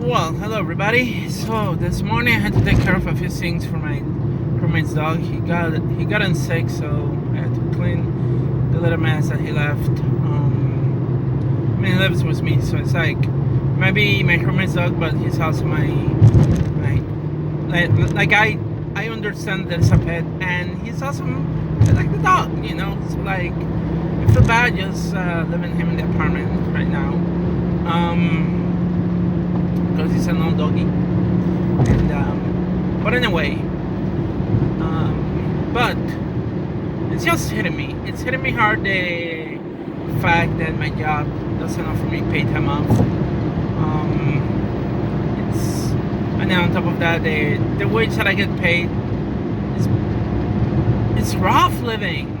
Well, hello everybody. So this morning I had to take care of a few things for my roommate's dog. He got sick, so I had to clean the little mess that he left. He lives with me, so it's like maybe my roommate's dog, but he's also my like I understand there's a pet, and he's also like the dog, you know. So like I feel bad just leaving him in the apartment right now. Because he's an old doggy. And but anyway, but it's just hitting me. It's hitting me hard, the fact that my job doesn't offer me paid time off. It's and then on top of that, the wage that I get paid is it's rough living.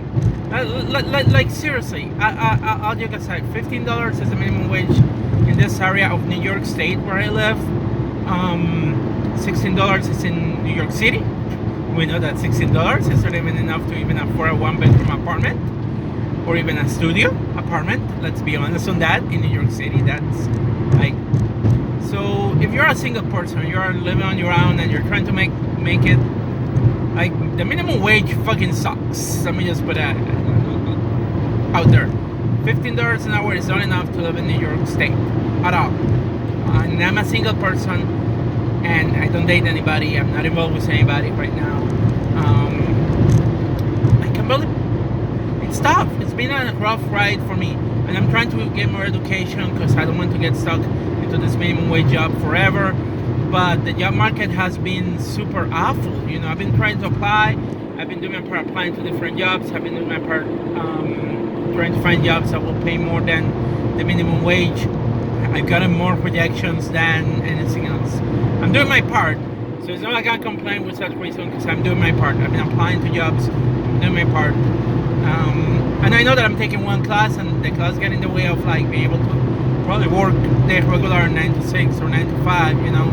Like seriously, I'll joke aside. $15 is the minimum wage in this area of New York State where I live. $16 is in New York City. We know that $16 is not even enough to even afford a one-bedroom apartment or even a studio apartment. Let's be honest on that. In New York City, that's like, so if you're a single person, you're living on your own and you're trying to make it, like, the minimum wage fucking sucks. Let me just put that out there. $15 an hour is not enough to live in New York State at all. And I'm a single person, and I don't date anybody. I'm not involved with anybody right now. I can believe it's tough. It's been a rough ride for me, and I'm trying to get more education because I don't want to get stuck into this minimum wage job forever. But the job market has been super awful. You know, I've been trying to apply. I've been doing my part applying to different jobs. I've been doing my part trying to find jobs that will pay more than the minimum wage. I've gotten more rejections than anything else. I'm doing my part. So it's not like I complain with such reason because I'm doing my part. I've been applying to jobs, I'm doing my part. And I know that I'm taking one class and the class gets in the way of like being able to probably work the regular 9 to 6 or 9 to 5, you know.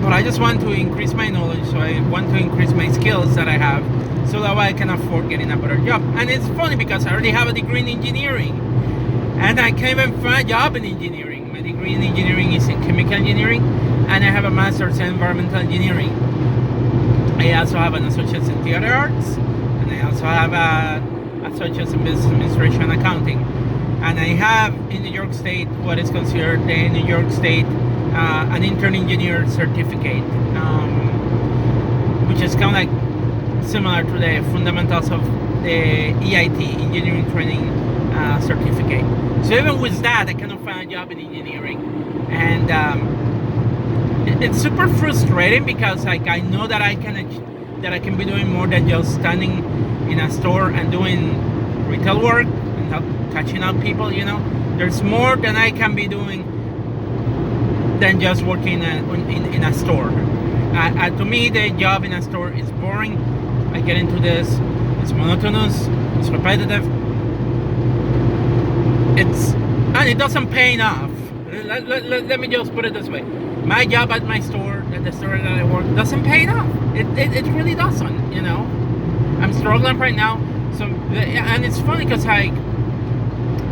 But I just want to increase my knowledge, so I want to increase my skills that I have, so that way I can afford getting a better job. And it's funny because I already have a degree in engineering, and I can't even find a job in engineering. My degree in engineering is in chemical engineering, and I have a master's in environmental engineering. I also have an associate's in theater arts, and I also have a associate's in business administration and accounting. And I have in New York State what is considered the New York State an intern engineer certificate, which is kind of like similar to the fundamentals of the EIT, engineering training certificate. So even with that, I cannot find a job in engineering, and it's super frustrating because like I know that I can be doing more than just standing in a store and doing retail work and help catching up people. You know, there's more than I can be doing than just working in a store. To me, the job in a store is boring. I get into this. It's monotonous. It's repetitive. And it doesn't pay enough. Let me just put it this way: my job at my store, at the store that I work, doesn't pay enough. It really doesn't. You know, I'm struggling right now. So, and it's funny because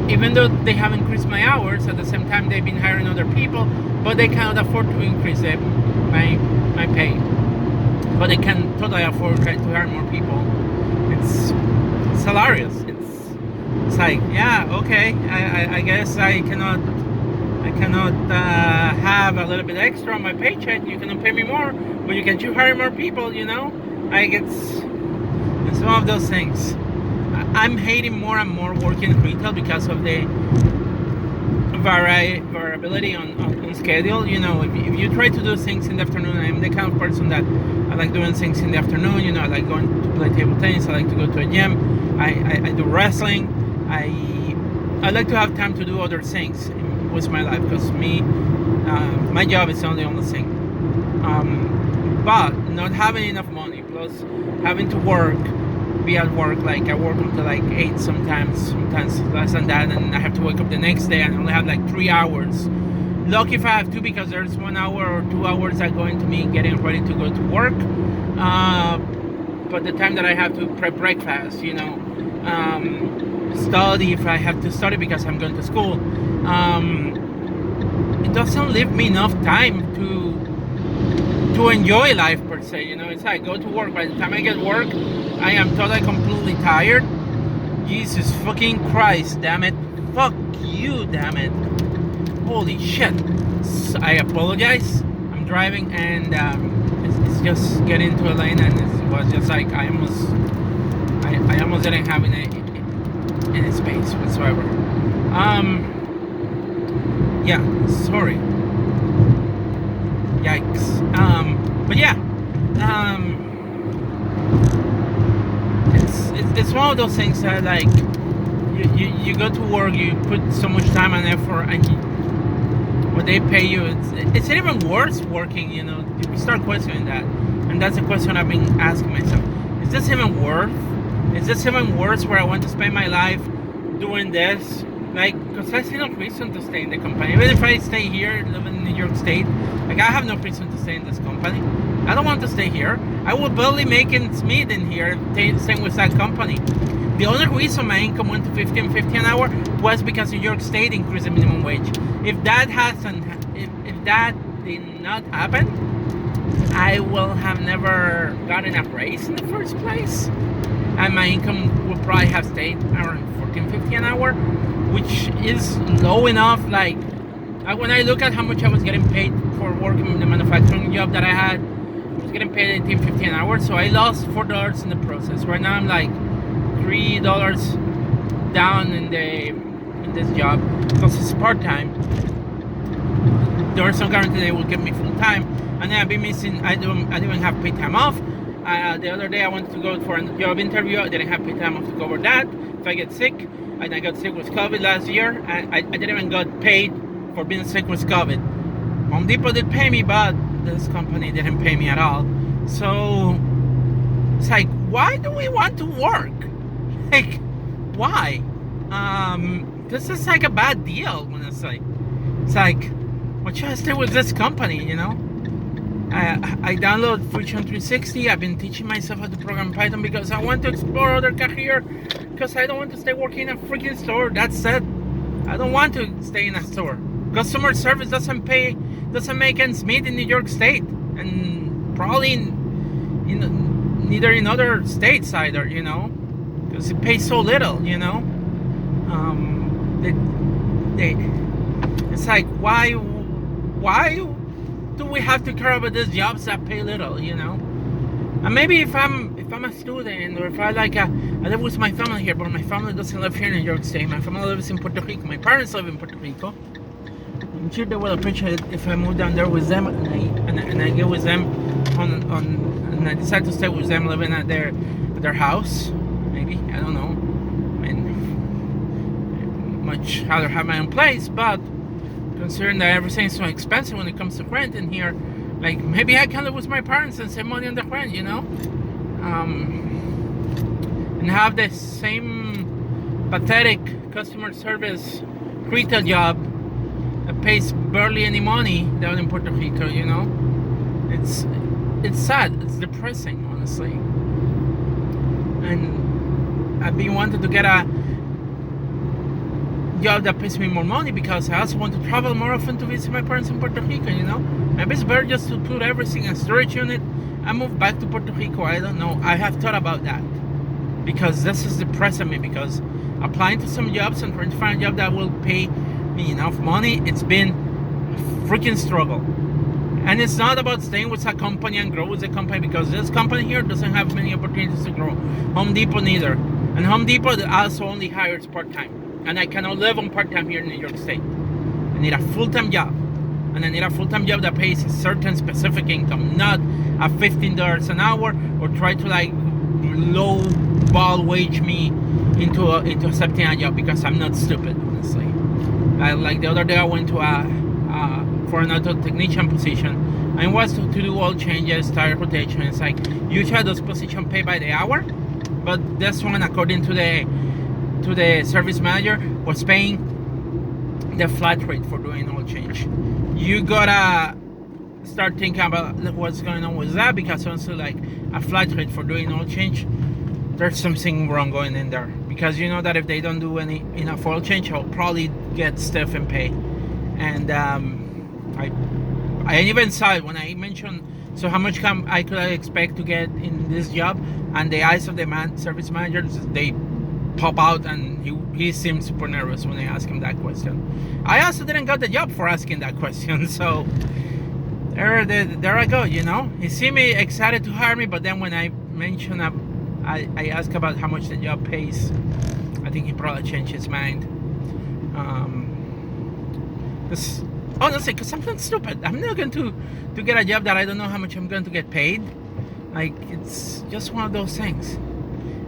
even though they have increased my hours, at the same time they've been hiring other people, but they cannot afford to increase my pay. But they can totally afford to hire more people. It's hilarious. It's like, yeah, okay, I guess I cannot have a little bit extra on my paycheck. You cannot pay me more, but you can hire more people. You know, like it's one of those things. I'm hating more and more working retail because of the variability on schedule. You know, if you try to do things in the afternoon, I'm the kind of person that I like doing things in the afternoon. You know, I like going to play table tennis. I like to go to a gym. I do wrestling. I like to have time to do other things with my life because my job is not the only thing. But not having enough money plus having to be at work, like I work until like 8 sometimes less than that, and I have to wake up the next day and I only have like 3 hours. Lucky if I have 2 because there's 1 hour or 2 hours that go into me getting ready to go to work. But the time that I have to prep breakfast, you know, study if I have to study because I'm going to school, it doesn't leave me enough time to enjoy life per se. You know, it's like I go to work. By the time I get work, I am totally completely tired. Jesus fucking Christ, damn it! Fuck you, damn it! Holy shit! I apologize. I'm driving and it's just getting into a lane, and it was just like I almost didn't have any space whatsoever. Yeah, sorry. Yikes. But yeah, it's one of those things that like you go to work, you put so much time and effort, and what they pay you, it's even worse working. You know, you start questioning that, and that's a question I've been asking myself: is this even worth? Is this even worse? Where I want to spend my life doing this? Like, because I see no reason to stay in the company. Even if I stay here, living in New York State, like I have no reason to stay in this company. I don't want to stay here. I will barely make ends meet in here, staying with that company. The only reason my income went to $15.50 an hour was because New York State increased the minimum wage. If that did not happen, I will have never gotten a raise in the first place, and my income would probably have stayed around $14.50 an hour, which is low enough. Like when I look at how much I was getting paid for working in the manufacturing job that I had, I was getting paid $18.50 an hour, so I lost $4 in the process. Right now I'm like $3 down in this job because it's part-time. There is no guarantee they will give me full-time, and then I've been missing. I don't even have paid time off. The other day I wanted to go for a job interview. I didn't have paid time off to cover that. If I get sick, and I got sick with COVID last year, and I didn't even got paid for being sick with COVID. Home Depot did pay me, but this company didn't pay me at all. So it's like, why do we want to work? Like, why? This is like a bad deal, honestly. It's like, what should I stay with this company, you know? I download Fusion 360. I've been teaching myself how to program Python because I want to explore other career, because I don't want to stay working in a freaking store. That's it. I don't want to stay in a store. Customer service doesn't make ends meet in New York State, and probably neither in other states either, you know, because it pays so little, you know. It's like, why do we have to care about these jobs that pay little, you know? And maybe if I'm a student, or if I live with my family here, but my family doesn't live here in New York State. My family lives in Puerto Rico. My parents live in Puerto Rico. I'm sure they will appreciate it if I move down there with them, and I get with them and I decide to stay with them, living at their house. Maybe, I don't know. I mean, I'd much rather have my own place, but considering that everything is so expensive when it comes to rent in here, like, maybe I can live with my parents and save money on the rent, you know, and have the same pathetic customer service retail job that pays barely any money down in Puerto Rico, you know. It's sad. It's depressing, honestly. And I've been wanting to get a job that pays me more money, because I also want to travel more often to visit my parents in Puerto Rico, you know. Maybe it's better just to put everything in a storage unit and move back to Puerto Rico. I don't know. I have thought about that, because this is depressing me, because applying to some jobs and trying to find a job that will pay me enough money, it's been a freaking struggle. And it's not about staying with a company and grow with the company, because this company here doesn't have many opportunities to grow. Home Depot neither. And Home Depot also only hires part-time. And I cannot live on part-time here in New York State. I need a full-time job. And I need a full-time job that pays a certain specific income, not a $15 an hour, or try to like low ball wage me into accepting a job, because I'm not stupid, honestly. Like the other day I went to for an auto technician position, and it was to do oil changes, tire rotation. It's like, usually those positions pay by the hour, but this one, according to the service manager, was paying the flat rate for doing oil change. You gotta start thinking about what's going on with that, because also like a flat rate for doing oil change, there's something wrong going in there, because you know that if they don't do enough oil change, I'll probably get stiff in pay. And I even saw it when I mentioned, so how much I could expect to get in this job, and the eyes of the service manager, they pop out, and he seemed super nervous when I asked him that question. I also didn't get the job for asking that question, so there I go, you know. He seemed excited to hire me, but then when I mentioned, I asked about how much the job pays, I think he probably changed his mind. Honestly, because I'm not stupid. I'm not going to get a job that I don't know how much I'm going to get paid. Like, it's just one of those things.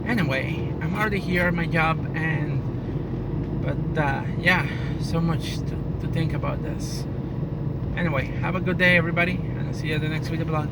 Anyway, I'm already here at my job, but yeah, so much to think about this. Anyway, have a good day, everybody, and I'll see you at the next video blog.